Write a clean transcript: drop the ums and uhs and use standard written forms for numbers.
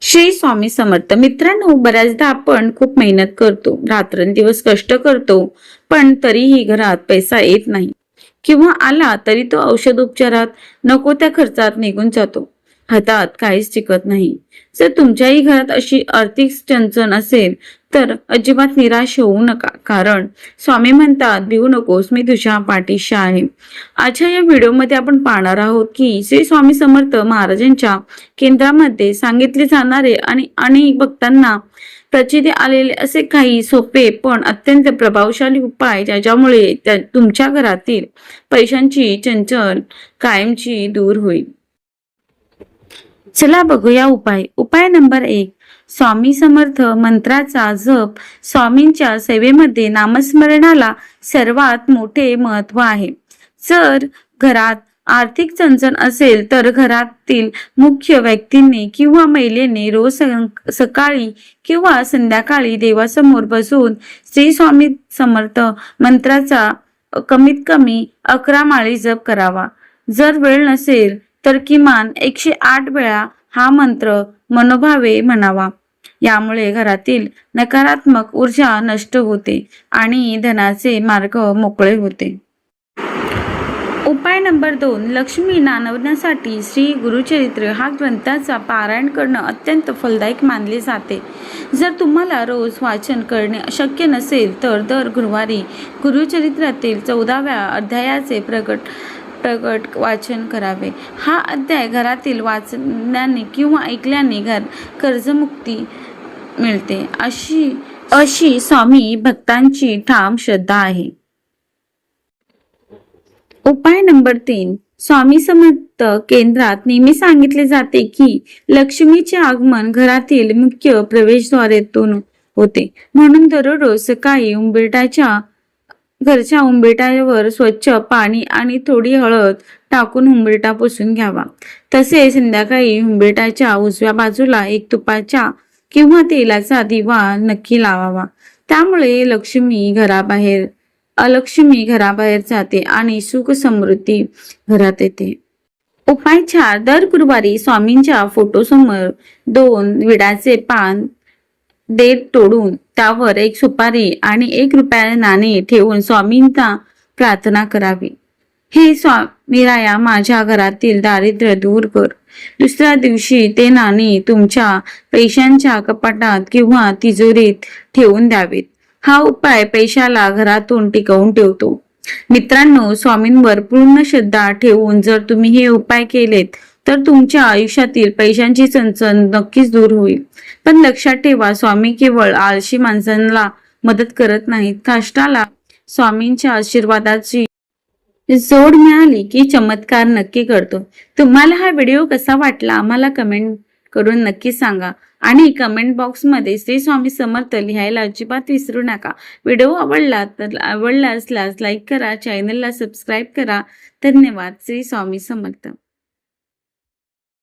श्री स्वामी समर्थ. मित्रांनो, बऱ्याचदा आपण खूप मेहनत करतो, रात्रंदिवस कष्ट करतो, पण तरीही घरात पैसा येत नाही किंवा आला तरी तो औषध उपचारात नको त्या खर्चात निघून जातो. हातात काहीच टिकत नाही. जर तुमच्याही घरात अशी आर्थिक चणचण असेल तर अजिबात निराश होऊ नका, कारण स्वामी म्हणतात, भिवू नकोस, मी तुझ्या पाठीशी आहे. आजच्या या व्हिडिओमध्ये आपण पाहणार आहोत की श्री स्वामी समर्थ महाराजांच्या केंद्रामध्ये सांगितले जाणारे आणि अनेक भक्तांना प्रचिती आलेले असे काही सोपे पण अत्यंत प्रभावशाली उपाय, ज्याच्यामुळे तुमच्या घरातील पैशांची चंचल कायमची दूर होईल. चला बघूया उपाय. उपाय नंबर 1. स्वामी समर्थ मंत्राचा जप. स्वामींच्या सेवेमध्ये नामस्मरणाला सर्वात मोठे महत्व आहे. जर घरात आर्थिक चणचण असेल तर घरातील मुख्य व्यक्तींनी किंवा महिलेने रोज सकाळी किंवा संध्याकाळी देवासमोर बसून श्री स्वामी समर्थ मंत्राचा कमीत कमी 11 माळी जप करावा. जर वेळ नसेल तर किमान 108 वेळा हा मंत्र मनोभावे म्हणावा. यामुळे घरातील नकारात्मक ऊर्जा नष्ट होते आणि धनाचे मार्ग मोकळे होते. उपाय नंबर 2. लक्ष्मी नाणवण्यासाठी श्री गुरुचरित्र हा ग्रंथाचा पारायण करणं अत्यंत फलदायक मानले जाते. जर तुम्हाला रोज वाचन करणे शक्य नसेल तर दर गुरुवारी गुरुचरित्रातील 14व्या अध्यायाचे प्रगट वाचन करावे. हा अध्याय घरातील वाचण्याने किंवा ऐकल्याने कर्जमुक्ती मिळते अशी स्वामी भक्तांची ठाम श्रद्धा आहे. उपाय नंबर 3. स्वामी समर्थ केंद्रात नेहमी सांगितले जाते की लक्ष्मीचे आगमन घरातील मुख्य प्रवेशद्वारातून होते, म्हणून दररोज सकाळी घरच्या उंबरठ्यावर स्वच्छ पाणी आणि थोडी हळद टाकून उंबरठा पुसून घ्यावा. तसेच संध्याकाळी उंबरठ्याच्या उजव्या बाजूला एक तुपाच्या किंवा तेलाचा दिवा नक्की लावावा. त्यामुळे अलक्ष्मी घराबाहेर जाते आणि सुख समृद्धी घरात येते. उपाय 4. दर गुरुवारी स्वामींच्या फोटोसमोर 2 विड्याचे पान देठ तोडून त्यावर 1 सुपारी आणि 1 रुपया नाणे ठेवून स्वामींना प्रार्थना करावी. हे स्वामीराया, माझ्या घरातील दारिद्र्य दूर कर. दुसऱ्या दिवशी ते नाणे तुमच्या पैशांच्या कपाटात किंवा तिजोरीत ठेवून द्यावेत. हा उपाय पैशाला घरातून टिकवून ठेवतो. मित्रांनो, स्वामींवर पूर्ण श्रद्धा ठेवून जर तुम्ही हे उपाय केलेत तर तुमच्या आयुष्यातील पैशांची चणचण नक्कीच दूर होईल. पण लक्षात ठेवा, स्वामी केवळ आळशी माणसांना मदत करत नाहीत. कष्टाला स्वामींच्या आशीर्वादाची जोड मिळाली की चमत्कार नक्की करतो. तुम्हाला हा व्हिडिओ कसा वाटला आम्हाला कमेंट करून नक्की सांगा आणि कमेंट बॉक्समध्ये श्री स्वामी समर्थ लिहायला अजिबात विसरू नका. व्हिडिओ आवडला असल्यास लाईक करा, चॅनलला सबस्क्राईब करा. धन्यवाद. श्री स्वामी समर्थ.